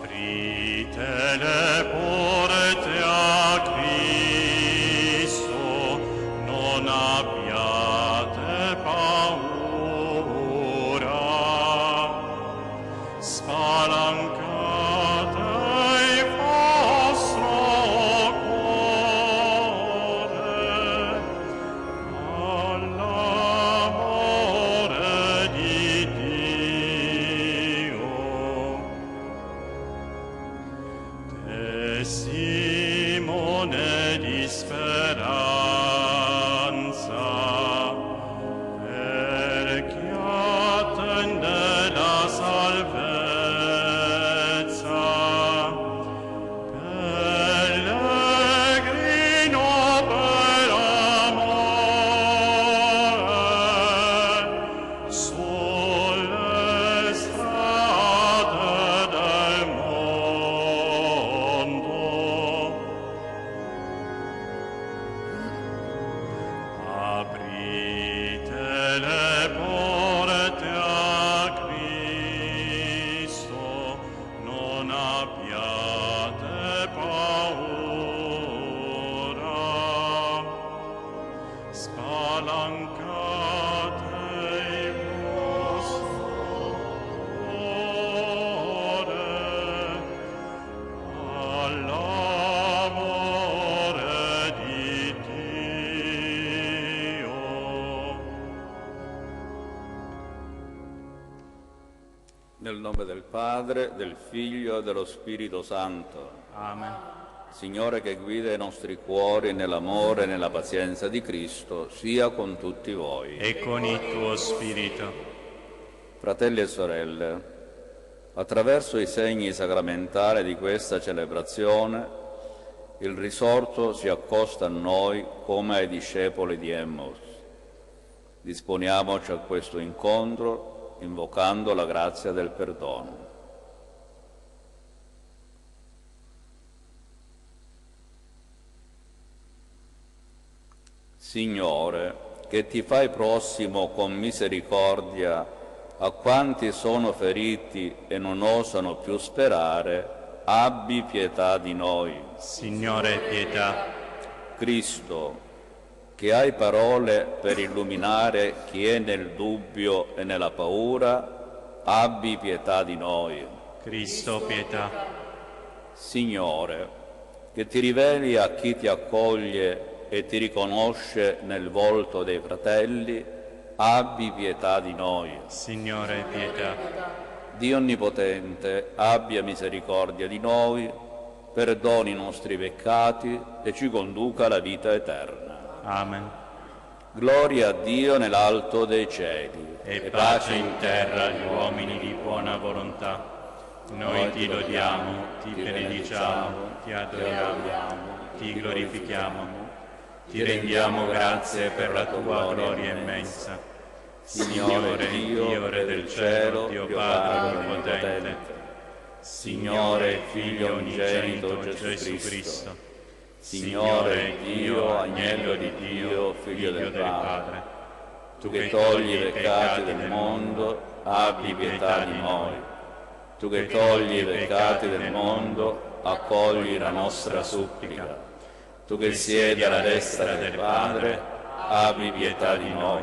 Aprite le porte a Cristo, non abbiate paura. Spalancate il vostro cuore all'amore di Dio. Testimone di speranza, per chi attende la salvezza, pellegrino per amore, sulle strade del mondo. Aprite le porte a Cristo, non abbiate paura. Spalancate il vostro cuore all'amore di Dio. Nel nome del Padre, del Figlio e dello Spirito Santo. Amen. Signore, che guida i nostri cuori nell'amore e nella pazienza di Cristo, sia con tutti voi. E con il tuo spirito. Fratelli e sorelle, attraverso i segni sacramentali di questa celebrazione, il risorto si accosta a noi come ai discepoli di Emmaus. Disponiamoci a questo incontro invocando la grazia del perdono. Signore, che ti fai prossimo con misericordia a quanti sono feriti e non osano più sperare, abbi pietà di noi. Signore, pietà. Cristo, che hai parole per illuminare chi è nel dubbio e nella paura, abbi pietà di noi. Cristo, pietà. Signore, che ti riveli a chi ti accoglie e ti riconosce nel volto dei fratelli, abbi pietà di noi. Signore, pietà. Dio Onnipotente, abbia misericordia di noi, perdoni i nostri peccati e ci conduca alla vita eterna. Amen. Gloria a Dio nell'alto dei cieli E pace in terra agli uomini di buona volontà. Noi ti lodiamo, ti benediciamo, ti adoriamo, ti glorifichiamo, ti rendiamo grazie per la tua gloria immensa. Signore Dio, Re del cielo, Dio Padre Onnipotente, Signore Figlio unigenito Gesù Cristo, Signore Dio, Agnello di Dio, Figlio del Padre, tu che togli i peccati del mondo, abbi pietà di noi. Tu che togli i peccati del mondo, accogli la nostra supplica. Tu che siedi alla destra del Padre, abbi pietà di noi.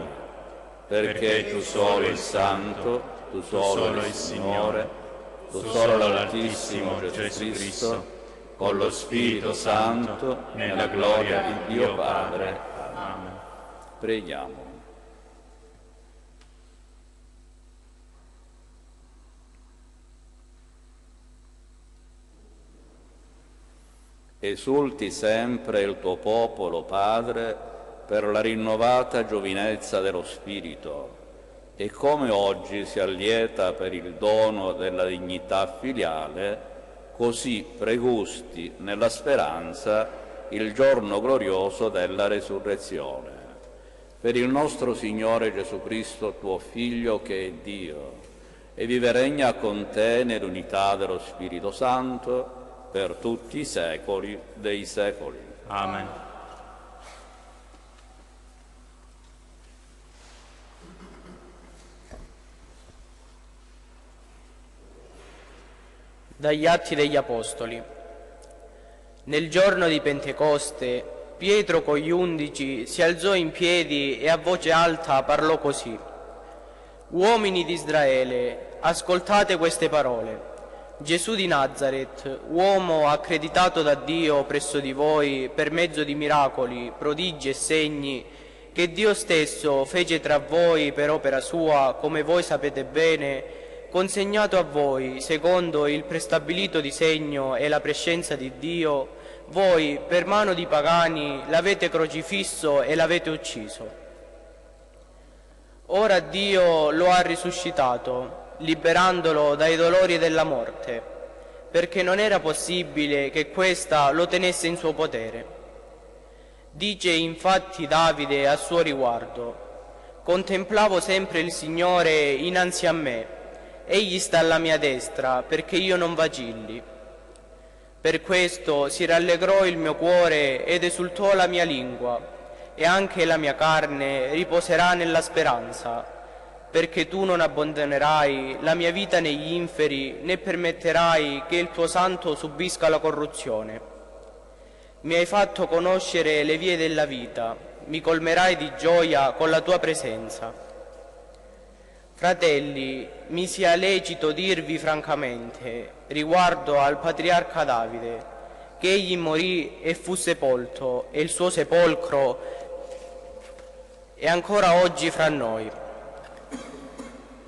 Perché tu solo il Santo, tu solo il Signore, tu solo l'Altissimo Gesù Cristo, con lo Spirito Santo, nella gloria di Dio Padre. Amen. Preghiamo. Esulti sempre il tuo popolo, Padre, per la rinnovata giovinezza dello Spirito, e come oggi si allieta per il dono della dignità filiale, così pregusti nella speranza il giorno glorioso della resurrezione. Per il nostro Signore Gesù Cristo, tuo Figlio, che è Dio, e vive e regna con te nell'unità dello Spirito Santo, per tutti i secoli dei secoli. Amen. Dagli Atti degli Apostoli. Nel giorno di Pentecoste, Pietro con gli 11 si alzò in piedi e a voce alta parlò così: «Uomini di Israele, ascoltate queste parole. Gesù di Nazaret, uomo accreditato da Dio presso di voi per mezzo di miracoli, prodigi e segni, che Dio stesso fece tra voi per opera sua, come voi sapete bene, consegnato a voi, secondo il prestabilito disegno e la prescienza di Dio, voi, per mano di pagani, l'avete crocifisso e l'avete ucciso. Ora Dio lo ha risuscitato, liberandolo dai dolori della morte, perché non era possibile che questa lo tenesse in suo potere. Dice infatti Davide a suo riguardo: «Contemplavo sempre il Signore innanzi a me, egli sta alla mia destra, perché io non vacilli. Per questo si rallegrò il mio cuore ed esultò la mia lingua, e anche la mia carne riposerà nella speranza, perché tu non abbandonerai la mia vita negli inferi, né permetterai che il tuo santo subisca la corruzione. Mi hai fatto conoscere le vie della vita, mi colmerai di gioia con la tua presenza. Fratelli, mi sia lecito dirvi francamente, riguardo al patriarca Davide, che egli morì e fu sepolto, e il suo sepolcro è ancora oggi fra noi.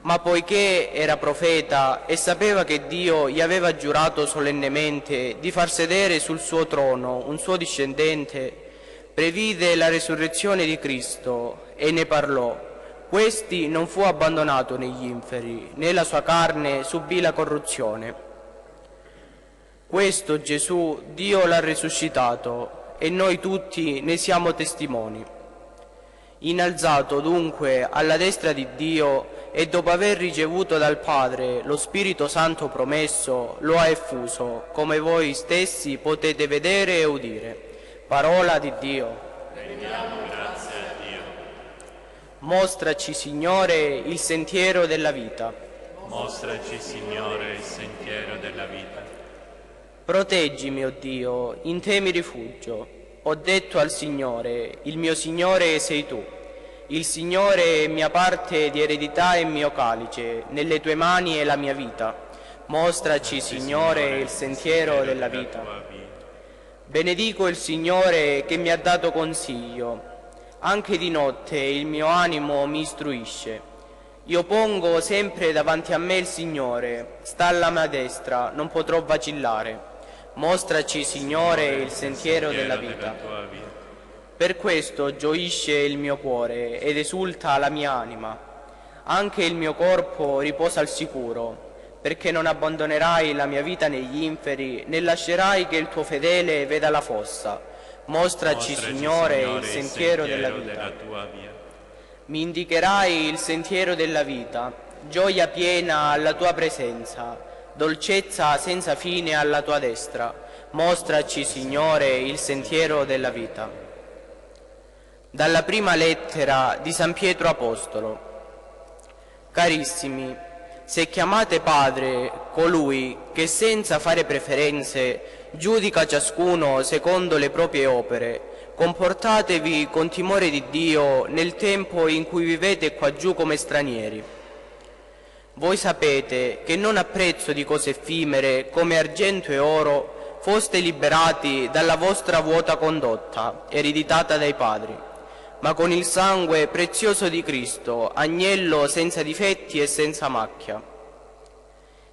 Ma poiché era profeta e sapeva che Dio gli aveva giurato solennemente di far sedere sul suo trono un suo discendente, previde la resurrezione di Cristo e ne parlò. Questi non fu abbandonato negli inferi, né la sua carne subì la corruzione. Questo Gesù Dio l'ha risuscitato e noi tutti ne siamo testimoni. Innalzato dunque alla destra di Dio e dopo aver ricevuto dal Padre lo Spirito Santo promesso, lo ha effuso, come voi stessi potete vedere e udire. Parola di Dio. Rendiamo grazie a Dio. Mostraci, Signore, il sentiero della vita. Mostraci, Signore, il sentiero della vita. Proteggimi, o Dio, in te mi rifugio. Ho detto al Signore, il mio Signore sei tu. Il Signore è mia parte di eredità e mio calice, nelle tue mani è la mia vita. Mostraci, Signore, il sentiero della vita. Benedico il Signore che mi ha dato consiglio. Anche di notte il mio animo mi istruisce. Io pongo sempre davanti a me il Signore, sta alla mia destra, non potrò vacillare. Mostraci, Signore, il sentiero della vita. Per questo gioisce il mio cuore ed esulta la mia anima. Anche il mio corpo riposa al sicuro, perché non abbandonerai la mia vita negli inferi, né lascerai che il tuo fedele veda la fossa. Mostraci, Signore, il sentiero della vita. Mi indicherai il sentiero della vita, gioia piena alla tua presenza, dolcezza senza fine alla tua destra. Mostraci, Signore, il sentiero della vita. Dalla prima lettera di San Pietro Apostolo. Carissimi, se chiamate Padre colui che senza fare preferenze giudica ciascuno secondo le proprie opere, comportatevi con timore di Dio nel tempo in cui vivete qua giù come stranieri. Voi sapete che non a prezzo di cose effimere come argento e oro foste liberati dalla vostra vuota condotta, ereditata dai padri, ma con il sangue prezioso di Cristo, agnello senza difetti e senza macchia.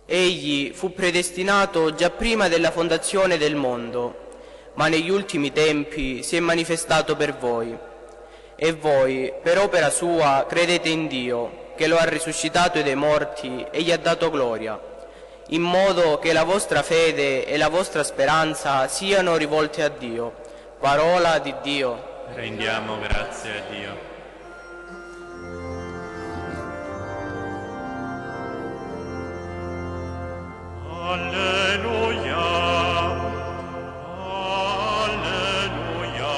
Egli fu predestinato già prima della fondazione del mondo, ma negli ultimi tempi si è manifestato per voi. E voi, per opera sua, credete in Dio, che lo ha risuscitato dai morti e gli ha dato gloria, in modo che la vostra fede e la vostra speranza siano rivolte a Dio. Parola di Dio. Rendiamo grazie a Dio. Alleluia. Alleluia.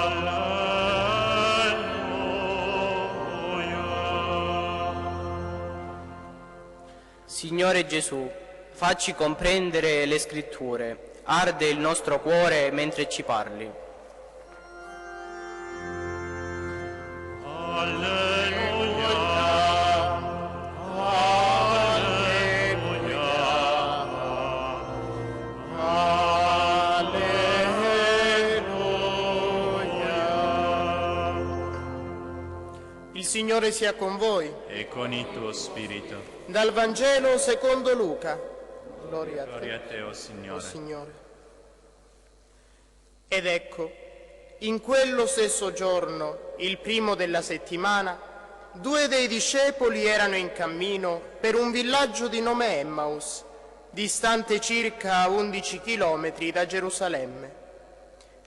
Alleluia. Signore Gesù, facci comprendere le scritture, arde il nostro cuore mentre ci parli. Alleluia, alleluia, alleluia. Il Signore sia con voi. E con il tuo spirito. Dal Vangelo secondo Luca. Gloria Gloria a a te, o te, Signore. o Signore. Ed ecco, in quello stesso giorno, il primo della settimana, 2 dei discepoli erano in cammino per un villaggio di nome Emmaus, distante circa 11 chilometri da Gerusalemme,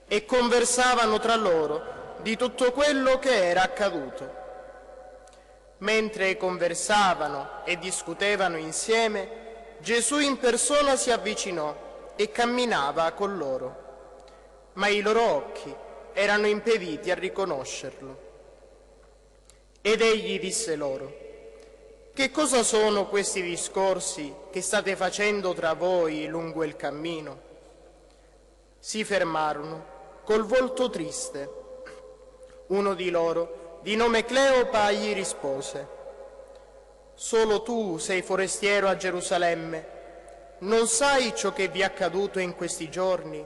e conversavano tra loro di tutto quello che era accaduto. Mentre conversavano e discutevano insieme, Gesù in persona si avvicinò e camminava con loro, ma i loro occhi erano impediti a riconoscerlo. Ed egli disse loro: «Che cosa sono questi discorsi che state facendo tra voi lungo il cammino?» Si fermarono col volto triste. Uno di loro, di nome Cleopa, gli rispose: «Solo tu sei forestiero a Gerusalemme, non sai ciò che vi è accaduto in questi giorni?»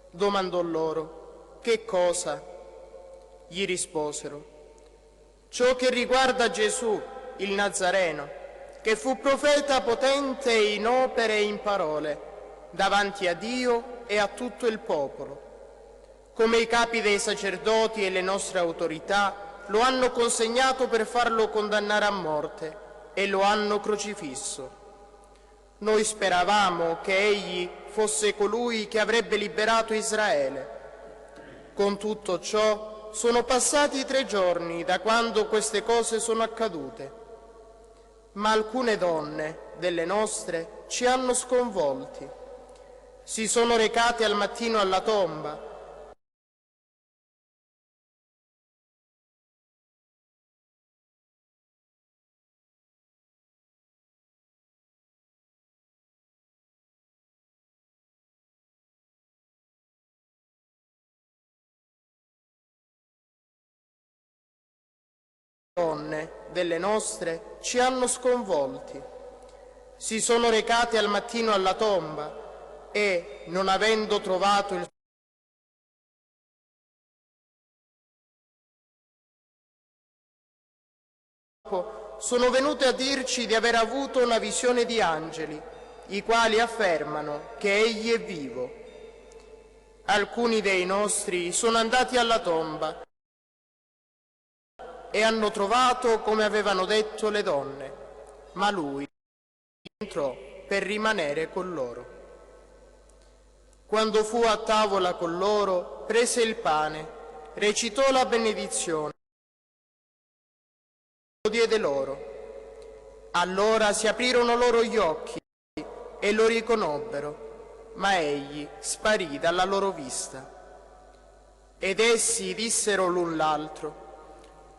Domandò loro: «Che cosa?» Gli risposero: «Ciò che riguarda Gesù, il Nazareno, che fu profeta potente in opere e in parole, davanti a Dio e a tutto il popolo. Come i capi dei sacerdoti e le nostre autorità lo hanno consegnato per farlo condannare a morte e lo hanno crocifisso. Noi speravamo che egli fosse colui che avrebbe liberato Israele. Con tutto ciò sono passati 3 giorni da quando queste cose sono accadute. Ma alcune donne delle nostre ci hanno sconvolti. Si sono recate al mattino alla tomba delle nostre ci hanno sconvolti. Si sono recate al mattino alla tomba e, non avendo trovato il corpo, sono venute a dirci di aver avuto una visione di angeli, i quali affermano che egli è vivo. Alcuni dei nostri sono andati alla tomba e hanno trovato come avevano detto le donne, ma lui entrò per rimanere con loro. Quando fu a tavola con loro, prese il pane, recitò la benedizione, lo diede loro. Allora si aprirono loro gli occhi e lo riconobbero, ma egli sparì dalla loro vista. Ed essi dissero l'un l'altro: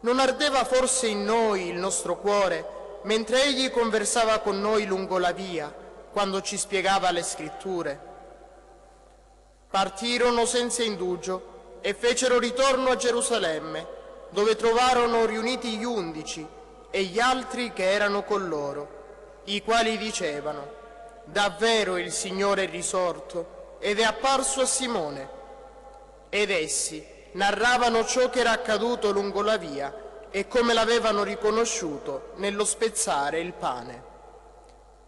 «Non ardeva forse in noi il nostro cuore mentre egli conversava con noi lungo la via, quando ci spiegava le scritture?» Partirono senza indugio e fecero ritorno a Gerusalemme, dove trovarono riuniti gli 11 e gli altri che erano con loro, i quali dicevano: «Davvero il Signore è risorto ed è apparso a Simone». Ed essi narravano ciò che era accaduto lungo la via e come l'avevano riconosciuto nello spezzare il pane.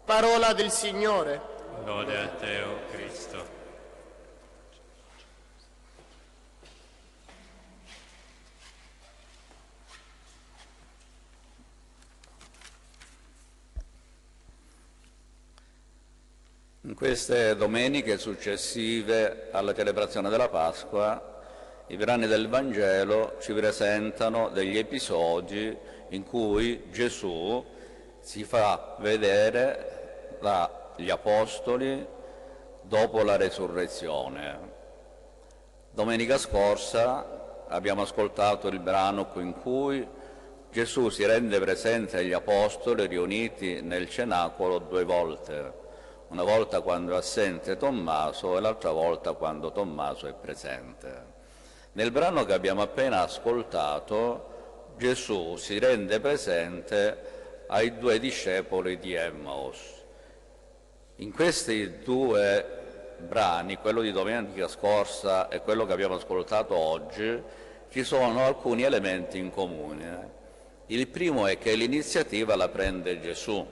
Parola del Signore. Lode a te, o Cristo. In queste domeniche successive alla celebrazione della Pasqua, i brani del Vangelo ci presentano degli episodi in cui Gesù si fa vedere dagli Apostoli dopo la resurrezione. Domenica scorsa abbiamo ascoltato il brano in cui Gesù si rende presente agli apostoli riuniti nel cenacolo 2 volte, una volta quando è assente Tommaso e l'altra volta quando Tommaso è presente. Nel brano che abbiamo appena ascoltato, Gesù si rende presente ai 2 discepoli di Emmaus. In questi 2 brani, quello di domenica scorsa e quello che abbiamo ascoltato oggi, ci sono alcuni elementi in comune. Il primo è che l'iniziativa la prende Gesù.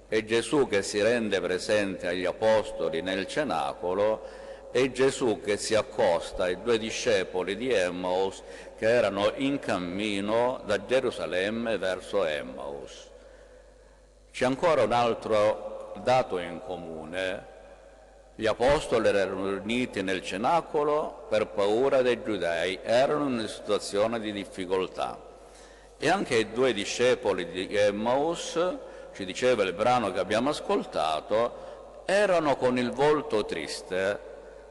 È Gesù che si rende presente agli apostoli nel cenacolo, è Gesù che si accosta ai 2 discepoli di Emmaus che erano in cammino da Gerusalemme verso Emmaus. C'è ancora un altro dato in comune. Gli apostoli erano riuniti nel cenacolo per paura dei giudei, erano in una situazione di difficoltà. E anche i 2 discepoli di Emmaus, ci diceva il brano che abbiamo ascoltato, erano con il volto triste,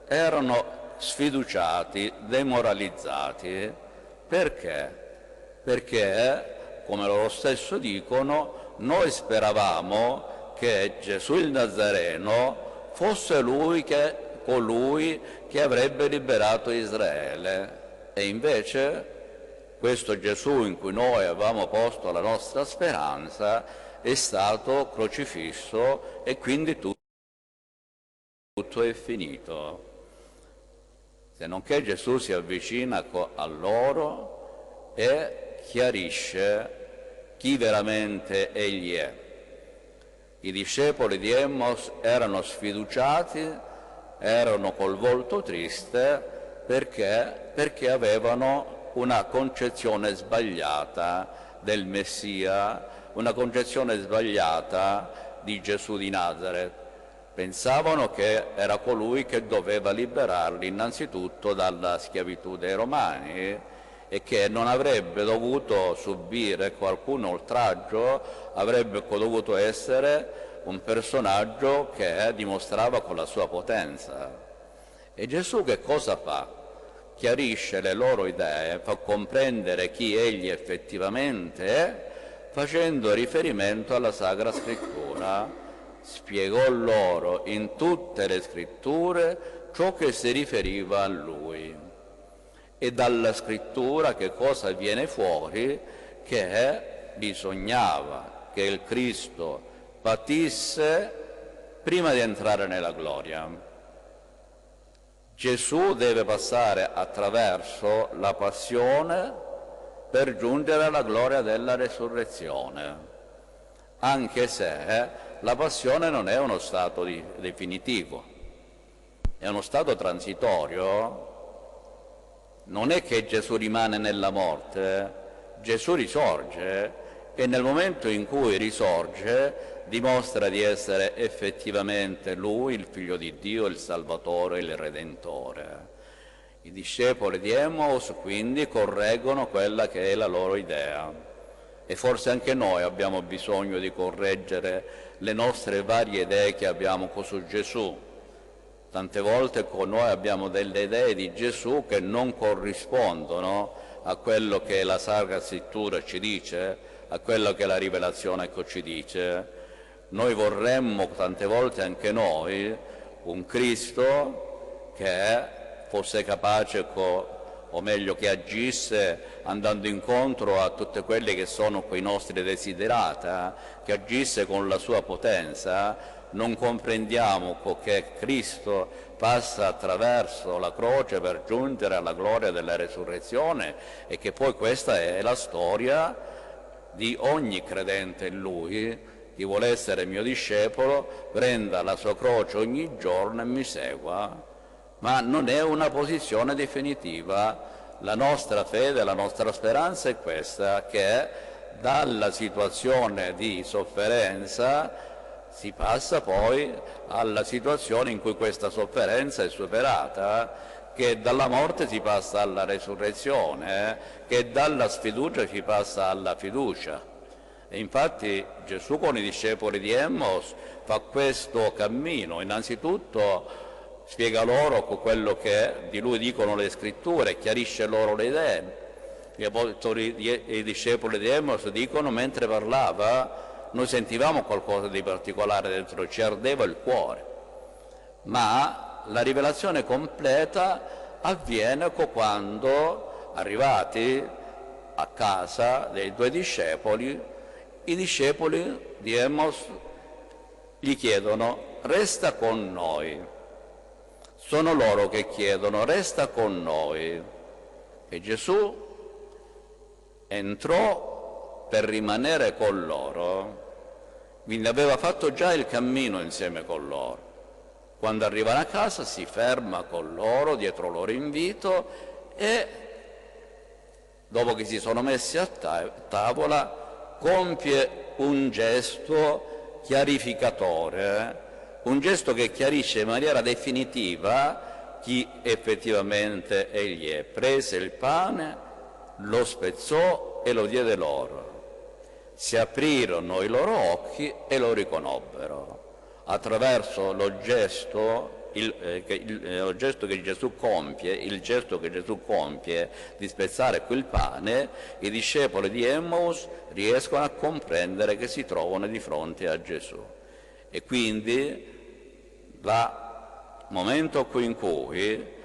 erano sfiduciati, demoralizzati. Perché? Perché, come loro stesso dicono, noi speravamo che Gesù il Nazareno fosse colui che avrebbe liberato Israele. E invece questo Gesù in cui noi avevamo posto la nostra speranza è stato crocifisso e quindi tutto è finito. Se non che Gesù si avvicina a loro e chiarisce chi veramente egli è. I discepoli di Emmaus erano sfiduciati, erano col volto triste perché avevano una concezione sbagliata del Messia, una concezione sbagliata di Gesù di Nazaret. Pensavano che era colui che doveva liberarli innanzitutto dalla schiavitù dei Romani e che non avrebbe dovuto subire alcun oltraggio, avrebbe dovuto essere un personaggio che dimostrava con la sua potenza. E Gesù che cosa fa? Chiarisce le loro idee, fa comprendere chi egli effettivamente è, facendo riferimento alla Sacra Scrittura. Spiegò loro in tutte le Scritture ciò che si riferiva a Lui. E dalla Scrittura che cosa viene fuori? Che bisognava che il Cristo patisse prima di entrare nella gloria. Gesù deve passare attraverso la passione per giungere alla gloria della resurrezione, anche se la passione non è uno stato definitivo, è uno stato transitorio. Non è che Gesù rimane nella morte, Gesù risorge e nel momento in cui risorge dimostra di essere effettivamente Lui, il Figlio di Dio, il Salvatore, il Redentore. I discepoli di Emmaus quindi correggono quella che è la loro idea e forse anche noi abbiamo bisogno di correggere le nostre varie idee che abbiamo su Gesù. Tante volte con noi abbiamo delle idee di Gesù che non corrispondono a quello che la Sacra Scrittura ci dice, a quello che la Rivelazione ci dice. Noi vorremmo tante volte anche noi un Cristo che fosse capace, o meglio che agisse andando incontro a tutti quelli che sono quei nostri desiderata, che agisse con la sua potenza. Non comprendiamo che Cristo passa attraverso la croce per giungere alla gloria della resurrezione e che poi questa è la storia di ogni credente in Lui. Chi vuole essere mio discepolo prenda la sua croce ogni giorno e mi segua. Ma non è una posizione definitiva. La nostra fede, la nostra speranza è questa, che dalla situazione di sofferenza si passa poi alla situazione in cui questa sofferenza è superata, che dalla morte si passa alla resurrezione, che dalla sfiducia si passa alla fiducia. E infatti Gesù con i discepoli di Emmaus fa questo cammino. Innanzitutto spiega loro quello che di Lui dicono le Scritture, chiarisce loro le idee, i discepoli di Emmaus dicono, mentre parlava noi sentivamo qualcosa di particolare dentro, ci ardeva il cuore. Ma la rivelazione completa avviene quando, arrivati a casa dei due discepoli, i discepoli di Emmaus gli chiedono: resta con noi. Sono loro che chiedono: resta con noi. E Gesù entrò per rimanere con loro, quindi aveva fatto già il cammino insieme con loro. Quando arrivano a casa si ferma con loro, dietro loro invito, e dopo che si sono messi a tavola compie un gesto chiarificatore, un gesto che chiarisce in maniera definitiva chi effettivamente egli è. Prese il pane, lo spezzò e lo diede loro. Si aprirono i loro occhi e lo riconobbero. Attraverso lo gesto che Gesù compie di spezzare quel pane, i discepoli di Emmaus riescono a comprendere che si trovano di fronte a Gesù. E quindi il momento in cui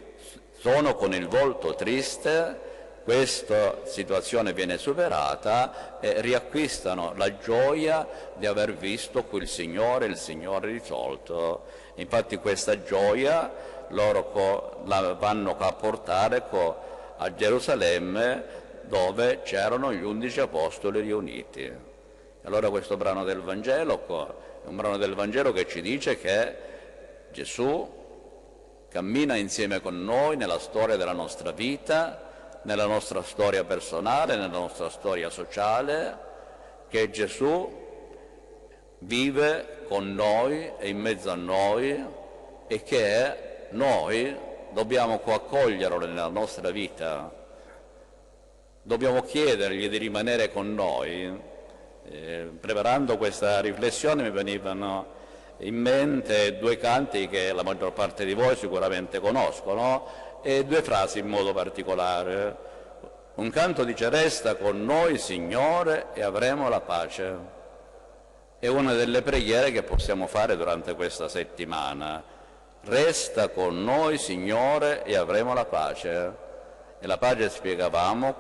sono con il volto triste, questa situazione viene superata e riacquistano la gioia di aver visto il Signore risolto. Infatti questa gioia loro la vanno a portare a Gerusalemme, dove c'erano gli 11 apostoli riuniti. Allora questo brano del Vangelo è un brano del Vangelo che ci dice che Gesù cammina insieme con noi nella storia della nostra vita, nella nostra storia personale, nella nostra storia sociale, che Gesù vive con noi e in mezzo a noi, e che noi dobbiamo accoglierlo nella nostra vita, dobbiamo chiedergli di rimanere con noi. Preparando questa riflessione mi venivano in mente due canti che la maggior parte di voi sicuramente conoscono, e due frasi in modo particolare. Un canto dice: resta con noi Signore e avremo la pace. È una delle preghiere che possiamo fare durante questa settimana. Resta con noi Signore e avremo la pace. E la pace, spiegavamo,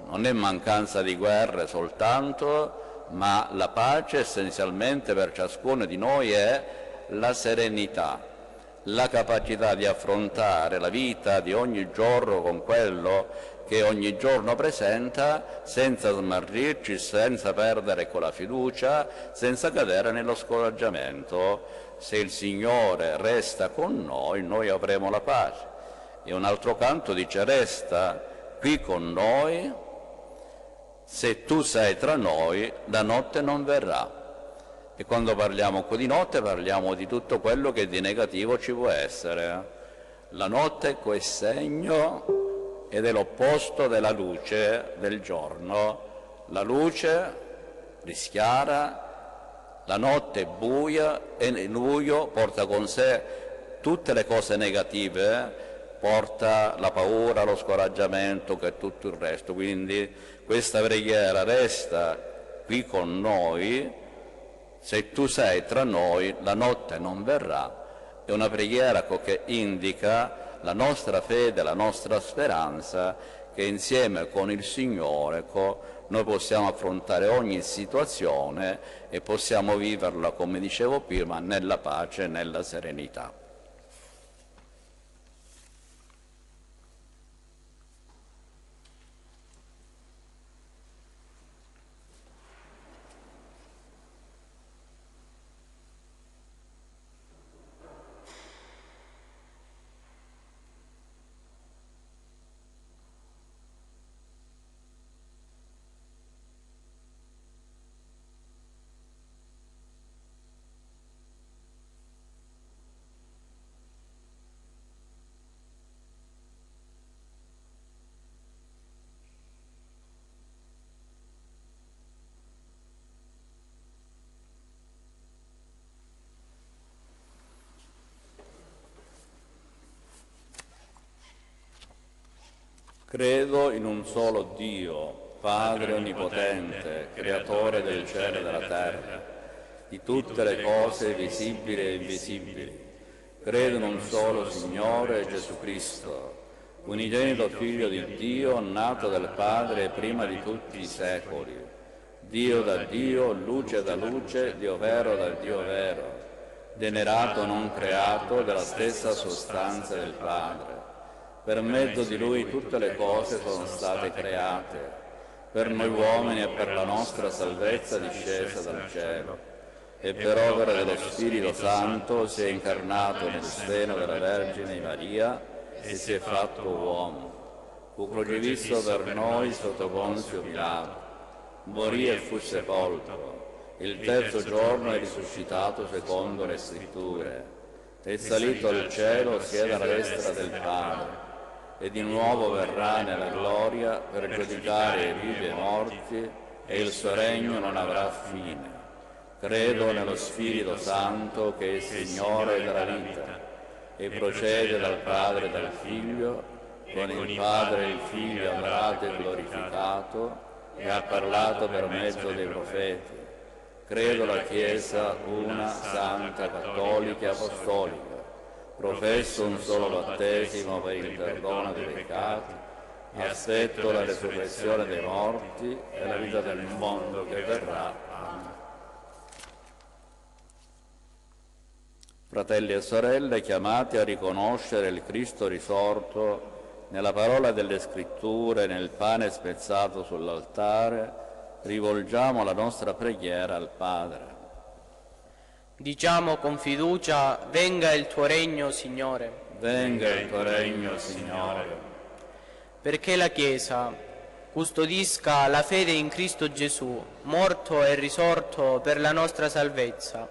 non è mancanza di guerre soltanto, ma la pace essenzialmente per ciascuno di noi è la serenità, la capacità di affrontare la vita di ogni giorno con quello che ogni giorno presenta, senza smarrirci, senza perdere la fiducia, senza cadere nello scoraggiamento. Se il Signore resta con noi avremo la pace. E un altro canto dice: resta qui con noi, se tu sei tra noi, la notte non verrà. E quando parliamo di notte parliamo di tutto quello che di negativo ci può essere. La notte è segno ed è l'opposto della luce del giorno. La luce rischiara, la notte è buia, e il buio porta con sé tutte le cose negative, porta la paura, lo scoraggiamento, che è tutto il resto. Quindi questa preghiera: resta qui con noi, se tu sei tra noi, la notte non verrà, è una preghiera che indica la nostra fede, la nostra speranza, che insieme con il Signore noi possiamo affrontare ogni situazione e possiamo viverla, come dicevo prima, nella pace e nella serenità. Credo in un solo Dio, Padre onnipotente, creatore del cielo e della terra, di tutte le cose visibili e invisibili. Credo in un solo Signore Gesù Cristo, unigenito Figlio di Dio, nato del Padre prima di tutti i secoli, Dio da Dio, luce da luce, Dio vero da Dio vero, generato non creato della stessa sostanza del Padre. Per mezzo di Lui tutte le cose sono state create, per noi uomini e per la nostra salvezza discesa dal cielo, e per opera dello Spirito Santo si è incarnato nel seno della Vergine Maria e si è fatto uomo. Fu crocifisso per noi sotto Ponzio Pilato, morì e fu sepolto. Il terzo giorno è risuscitato secondo le Scritture, è salito al cielo, siede alla destra del Padre, e di nuovo verrà nella gloria per giudicare i vivi e i morti, e il suo regno non avrà fine. Credo nello Spirito Santo che è Signore della vita e procede dal Padre e dal Figlio, con il Padre e il Figlio adorato e glorificato, e ha parlato per mezzo dei profeti. Credo la Chiesa una, santa, cattolica e apostolica. Professo un solo battesimo per il perdono dei peccati, aspetto la resurrezione dei morti e la vita del mondo che verrà. Amen. Fratelli e sorelle, chiamati a riconoscere il Cristo risorto nella parola delle Scritture e nel pane spezzato sull'altare, rivolgiamo la nostra preghiera al Padre. Diciamo con fiducia: venga il tuo regno, Signore. Venga il tuo regno, Signore. Perché la Chiesa custodisca la fede in Cristo Gesù, morto e risorto per la nostra salvezza,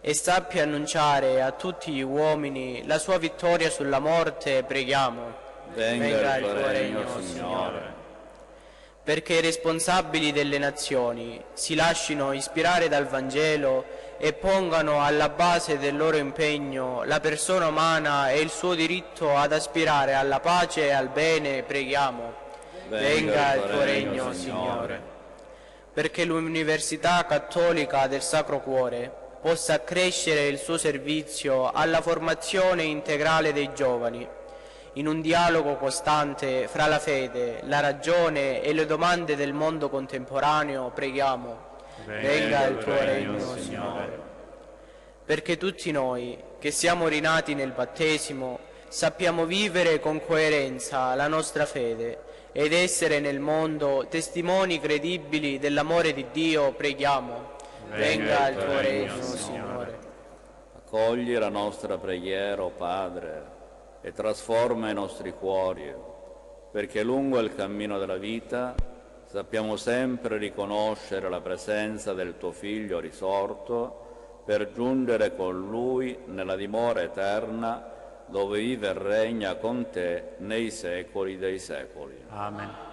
e sappia annunciare a tutti gli uomini la sua vittoria sulla morte, preghiamo. Venga il tuo regno, Signore. Perché i responsabili delle nazioni si lascino ispirare dal Vangelo e pongano alla base del loro impegno la persona umana e il suo diritto ad aspirare alla pace e al bene, preghiamo. Venga il tuo regno, Signore. Perché l'Università Cattolica del Sacro Cuore possa accrescere il suo servizio alla formazione integrale dei giovani, in un dialogo costante fra la fede, la ragione e le domande del mondo contemporaneo, preghiamo. Venga il tuo regno, Signore. Perché tutti noi, che siamo rinati nel battesimo, sappiamo vivere con coerenza la nostra fede ed essere nel mondo testimoni credibili dell'amore di Dio, preghiamo. Venga il tuo regno, Signore. Accogli la nostra preghiera, o Padre, e trasforma i nostri cuori, perché lungo il cammino della vita sappiamo sempre riconoscere la presenza del tuo Figlio risorto per giungere con Lui nella dimora eterna dove vive e regna con te nei secoli dei secoli. Amen.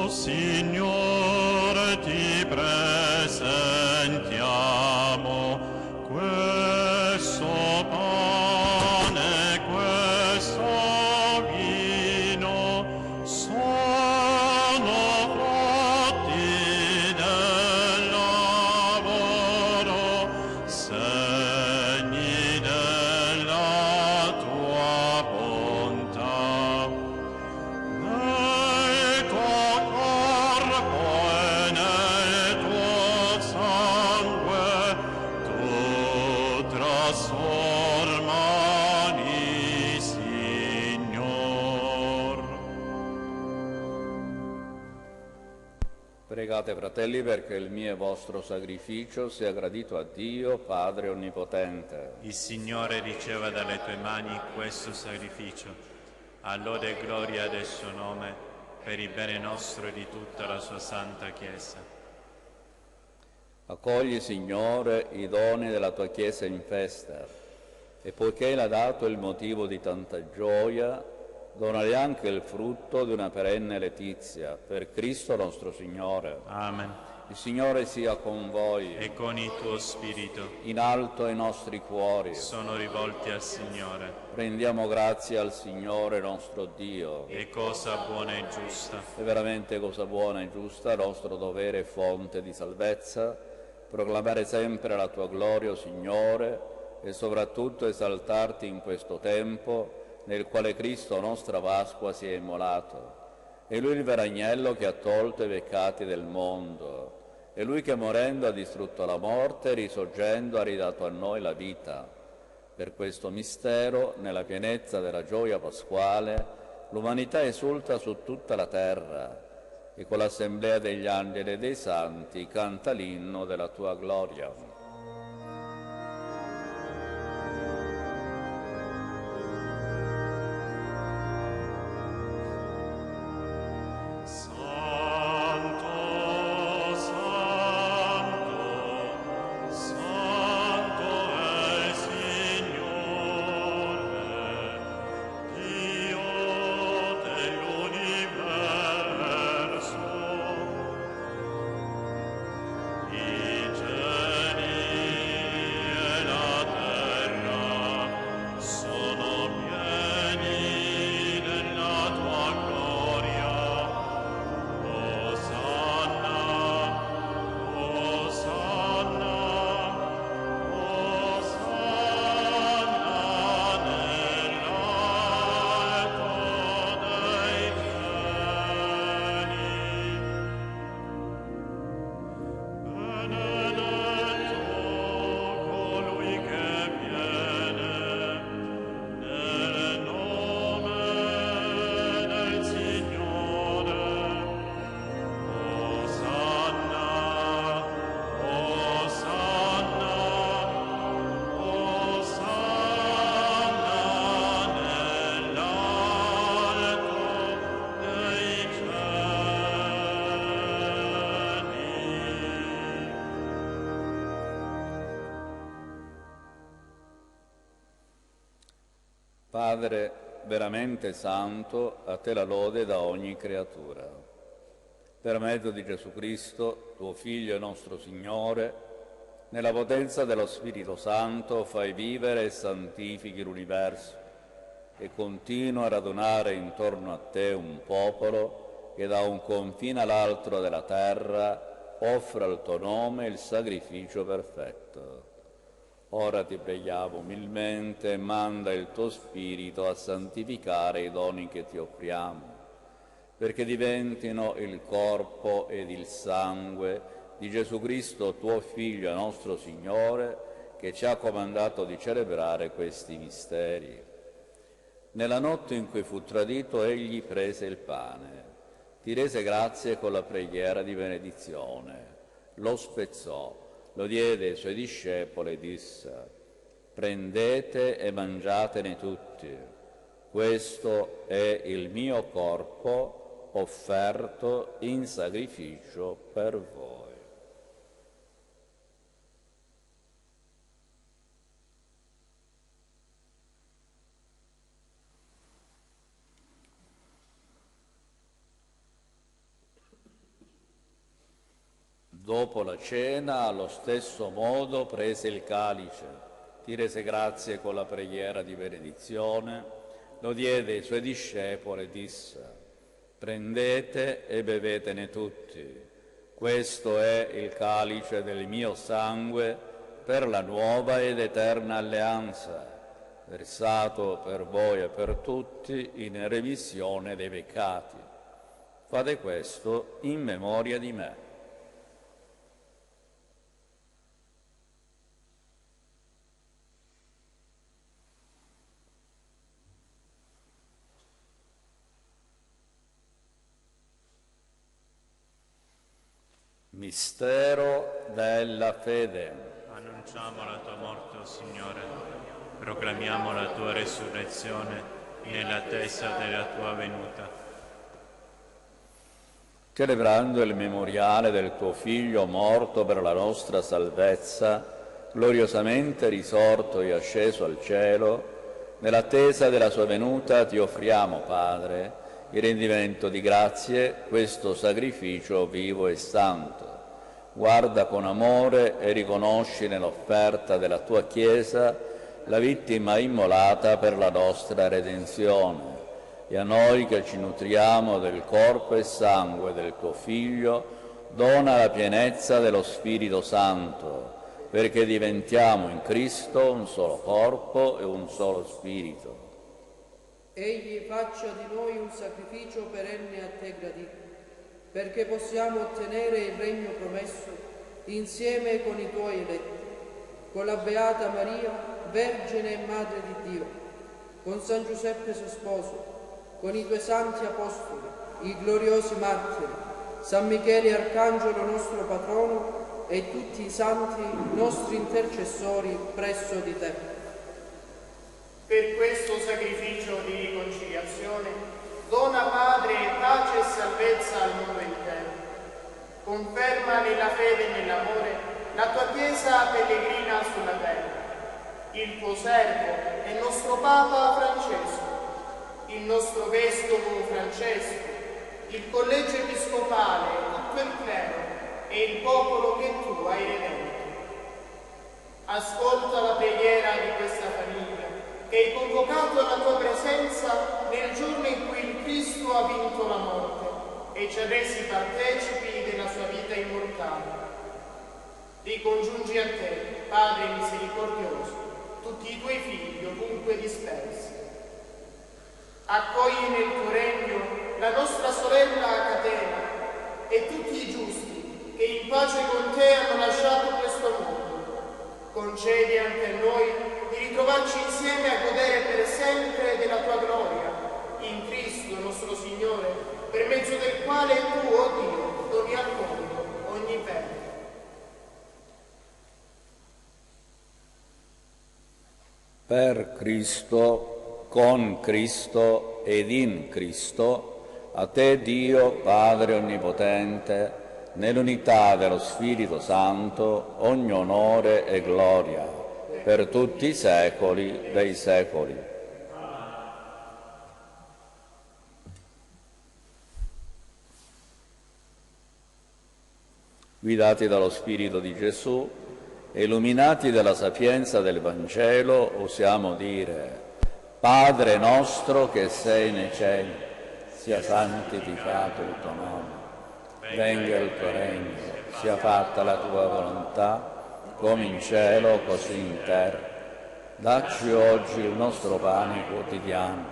Signore, ti presentiamo questo pane, questo vino. pregate, fratelli, perché il mio e vostro sacrificio sia gradito a Dio, Padre Onnipotente. Il Signore riceva dalle tue mani questo sacrificio, a lode e gloria del suo nome, per il bene nostro e di tutta la sua santa Chiesa. Accogli, Signore, i doni della tua Chiesa in festa, e poiché l'ha dato il motivo di tanta gioia, donali anche il frutto di una perenne letizia, per Cristo nostro Signore. Amen. Il Signore sia con voi. E con il tuo spirito. In alto i nostri cuori. Sono rivolti al Signore. Rendiamo grazie al Signore nostro Dio. È cosa buona e giusta. È veramente cosa buona e giusta, nostro dovere e fonte di salvezza, proclamare sempre la tua gloria, o Signore, e soprattutto esaltarti in questo tempo nel quale Cristo, nostra Pasqua, si è immolato. È Lui il vero agnello che ha tolto i peccati del mondo. È Lui che morendo ha distrutto la morte e risorgendo ha ridato a noi la vita. Per questo mistero, nella pienezza della gioia pasquale, l'umanità esulta su tutta la terra e con l'assemblea degli angeli e dei santi canta l'inno della tua gloria. Padre veramente santo, a te la lode da ogni creatura. Per mezzo di Gesù Cristo, tuo Figlio e nostro Signore, nella potenza dello Spirito Santo fai vivere e santifichi l'universo e continua a radunare intorno a te un popolo che da un confine all'altro della terra offre al tuo nome il sacrificio perfetto. Ora ti preghiamo umilmente, manda il tuo Spirito a santificare i doni che ti offriamo, perché diventino il corpo ed il sangue di Gesù Cristo, tuo Figlio e nostro Signore, che ci ha comandato di celebrare questi misteri. Nella notte in cui fu tradito, egli prese il pane, ti rese grazie con la preghiera di benedizione, lo spezzò, lo diede ai suoi discepoli e disse: prendete e mangiatene tutti, questo è il mio corpo offerto in sacrificio per voi. Dopo la cena, allo stesso modo, prese il calice, ti rese grazie con la preghiera di benedizione, lo diede ai suoi discepoli e disse: prendete e bevetene tutti, questo è il calice del mio sangue per la nuova ed eterna alleanza, versato per voi e per tutti in remissione dei peccati. Fate questo in memoria di me. Mistero della fede. Annunciamo la tua morte, o Signore, proclamiamo la tua resurrezione nell'attesa della tua venuta. Celebrando il memoriale del tuo Figlio morto per la nostra salvezza, gloriosamente risorto e asceso al cielo, nell'attesa della sua venuta ti offriamo, Padre, il rendimento di grazie, questo sacrificio vivo e santo. Guarda con amore e riconosci nell'offerta della tua Chiesa la vittima immolata per la nostra redenzione. E a noi che ci nutriamo del corpo e sangue del tuo Figlio, dona la pienezza dello Spirito Santo, perché diventiamo in Cristo un solo corpo e un solo Spirito. Egli faccia di noi un sacrificio perenne a te gradito, perché possiamo ottenere il regno promesso insieme con i tuoi eletti, con la Beata Maria, Vergine e Madre di Dio, con San Giuseppe suo sposo, con i tuoi santi apostoli, i gloriosi martiri, San Michele Arcangelo nostro patrono e tutti i santi nostri intercessori presso di te. Per questo sacrificio di riconciliazione, dona, Padre, pace e salvezza al mondo intero. Conferma nella fede e nell'amore la tua Chiesa pellegrina sulla terra, il tuo servo e nostro Papa Francesco, il nostro Vescovo Francesco, il Collegio Episcopale, tutto il clero e il popolo che tu hai redento. Ascolta la preghiera di questa famiglia, che hai convocato alla tua presenza nel giorno in cui il Cristo ha vinto la morte e ci ha resi partecipi della sua vita immortale. Ricongiungi a te, Padre misericordioso, tutti i tuoi figli ovunque dispersi. Accogli nel tuo regno la nostra sorella catena e tutti i giusti che in pace con te hanno lasciato questo mondo. Concedi anche a noi di ritrovarci insieme a godere per sempre della tua gloria, in Cristo nostro Signore, per mezzo del quale tu, o Dio, doni al mondo ogni bene. Per Cristo, con Cristo ed in Cristo, a te Dio, Padre Onnipotente, nell'unità dello Spirito Santo, ogni onore e gloria, per tutti i secoli dei secoli. Guidati dallo Spirito di Gesù e illuminati dalla sapienza del Vangelo, osiamo dire: Padre nostro che sei nei cieli, sia santificato il tuo nome. Venga il tuo regno, sia fatta la tua volontà, come in cielo così in terra. Dacci oggi il nostro pane quotidiano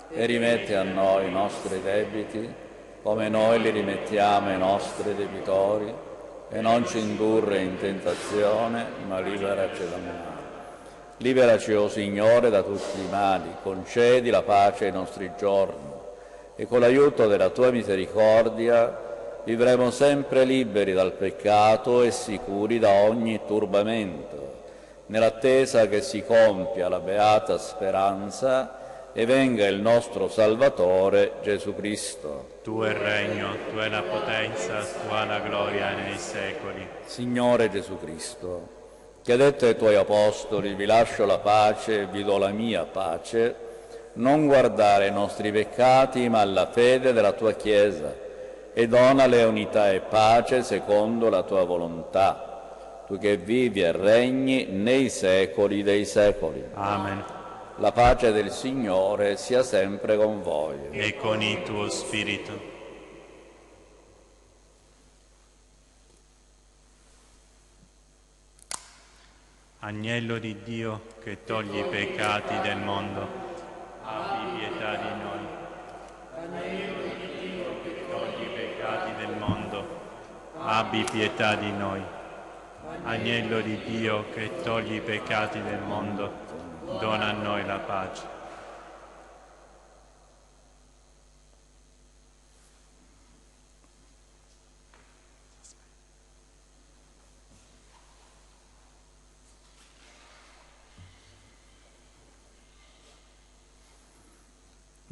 e rimetti a noi i nostri debiti, come noi li rimettiamo ai nostri debitori, e non ci indurre in tentazione, ma liberaci dal male. Liberaci, o Signore, da tutti i mali, concedi la pace ai nostri giorni, e con l'aiuto della tua misericordia vivremo sempre liberi dal peccato e sicuri da ogni turbamento, nell'attesa che si compia la beata speranza e venga il nostro Salvatore Gesù Cristo. Tuo è il regno, tua è la potenza, tua la gloria nei secoli. Signore Gesù Cristo, che hai detto ai tuoi apostoli: vi lascio la pace e vi do la mia pace, non guardare ai nostri peccati ma alla fede della tua Chiesa, e donale unità e pace secondo la tua volontà, tu che vivi e regni nei secoli dei secoli. Amen. La pace del Signore sia sempre con voi. E con il tuo spirito. Agnello di Dio che togli i peccati del mondo, abbi pietà di noi. Agnello di Dio che togli i peccati del mondo, abbi pietà di noi. Agnello di Dio che togli i peccati del mondo, dona a noi la pace.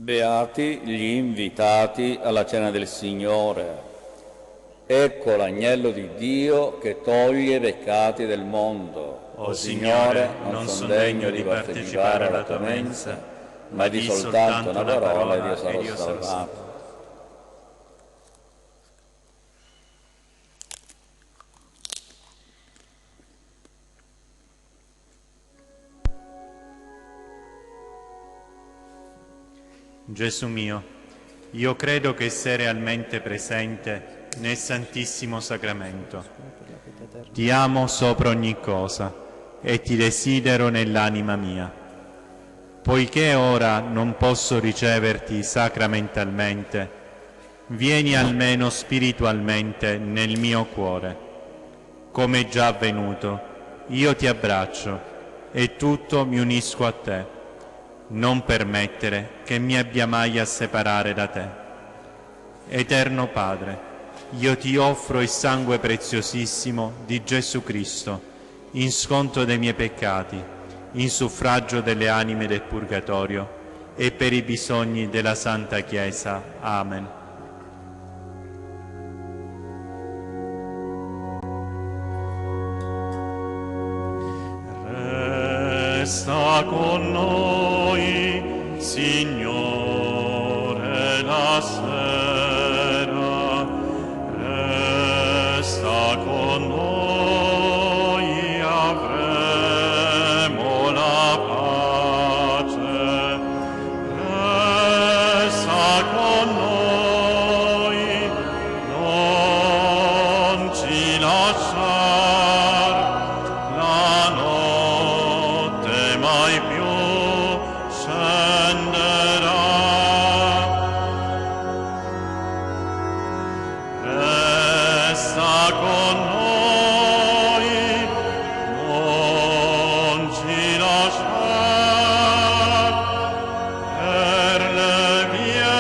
Beati gli invitati alla cena del Signore. Ecco l'agnello di Dio che toglie i peccati del mondo. O Signore, non sono degno di partecipare alla tua mensa, ma di soltanto una parola ed io sarò salvato. Gesù mio, io credo che sei realmente presente nel Santissimo Sacramento. Ti amo sopra ogni cosa e ti desidero nell'anima mia. Poiché ora non posso riceverti sacramentalmente, vieni almeno spiritualmente nel mio cuore. Come già avvenuto, io ti abbraccio e tutto mi unisco a te. Non permettere che mi abbia mai a separare da te. Eterno Padre, io ti offro il sangue preziosissimo di Gesù Cristo, in sconto dei miei peccati, in suffragio delle anime del Purgatorio e per i bisogni della Santa Chiesa. Amen. Resta con noi, Signore, la sera, resta con noi, avremo la pace, resta con noi, non ci lasciar la notte mai più scenderà. Resta con noi, non ci lasciar per le vie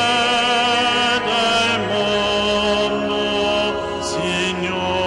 del mondo, Signore.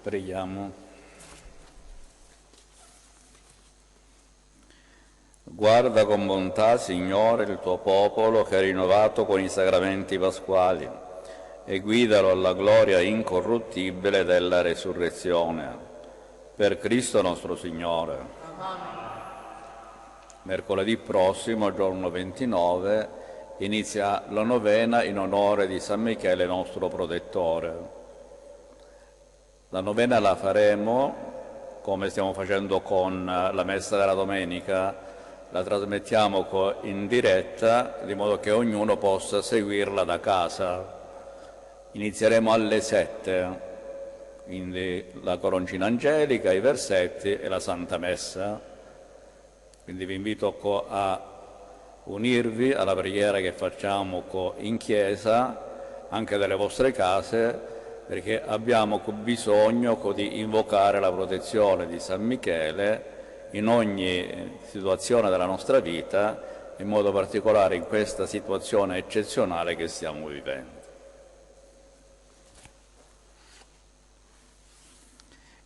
Preghiamo. Guarda con bontà, Signore, il tuo popolo che hai rinnovato con i sacramenti pasquali e guidalo alla gloria incorruttibile della resurrezione. Per Cristo nostro Signore. Mercoledì prossimo, giorno 29, inizia la novena in onore di San Michele, nostro protettore. La novena la faremo, come stiamo facendo con la messa della domenica, la trasmettiamo in diretta, di modo che ognuno possa seguirla da casa. Inizieremo alle 7, quindi la coroncina angelica, i versetti e la Santa Messa. Quindi vi invito a unirvi alla preghiera che facciamo in chiesa, anche dalle vostre case, perché abbiamo bisogno di invocare la protezione di San Michele in ogni situazione della nostra vita in modo particolare in questa situazione eccezionale che stiamo vivendo.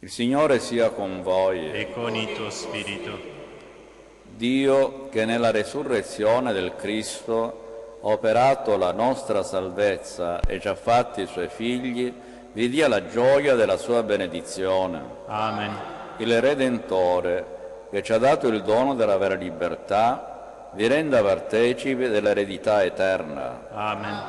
Il Signore sia con voi. E con il tuo spirito. Dio, che nella resurrezione del Cristo ha operato la nostra salvezza e ci ha fatti i Suoi figli, vi dia la gioia della Sua benedizione. Amen. Il Redentore, che ci ha dato il dono della vera libertà, vi renda partecipi dell'eredità eterna. Amen.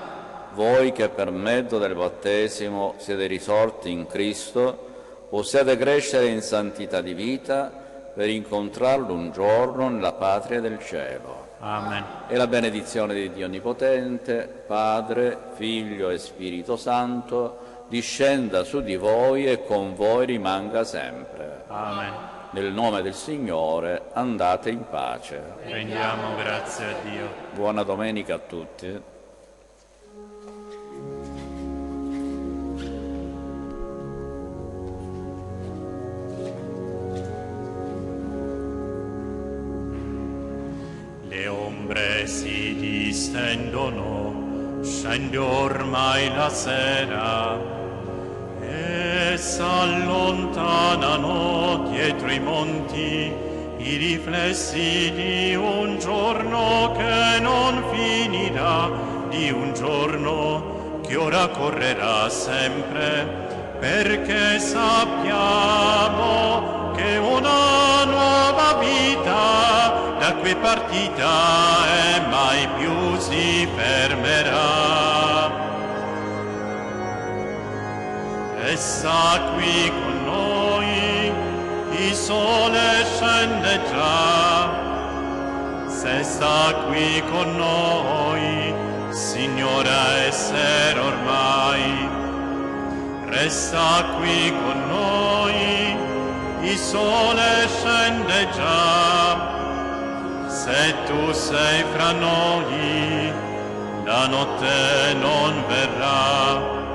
Voi che per mezzo del battesimo siete risorti in Cristo, possiate crescere in santità di vita per incontrarlo un giorno nella patria del cielo. Amen. E la benedizione di Dio Onnipotente, Padre, Figlio e Spirito Santo, discenda su di voi e con voi rimanga sempre. Amen. Nel nome del Signore andate in pace. Rendiamo grazie a Dio. Buona domenica a tutti. Le ombre si distendono, scende ormai la sera e s'allontanano dietro i monti i riflessi di un giorno che non finirà, di un giorno che ora correrà sempre, perché sappiamo che una nuova vita da qui partita e mai più si fermerà. Essa qui con noi, il sole scende già. Se sta qui con noi, Signora essere ormai. Resta qui con noi, il sole scende già. Se tu sei fra noi, la notte non verrà.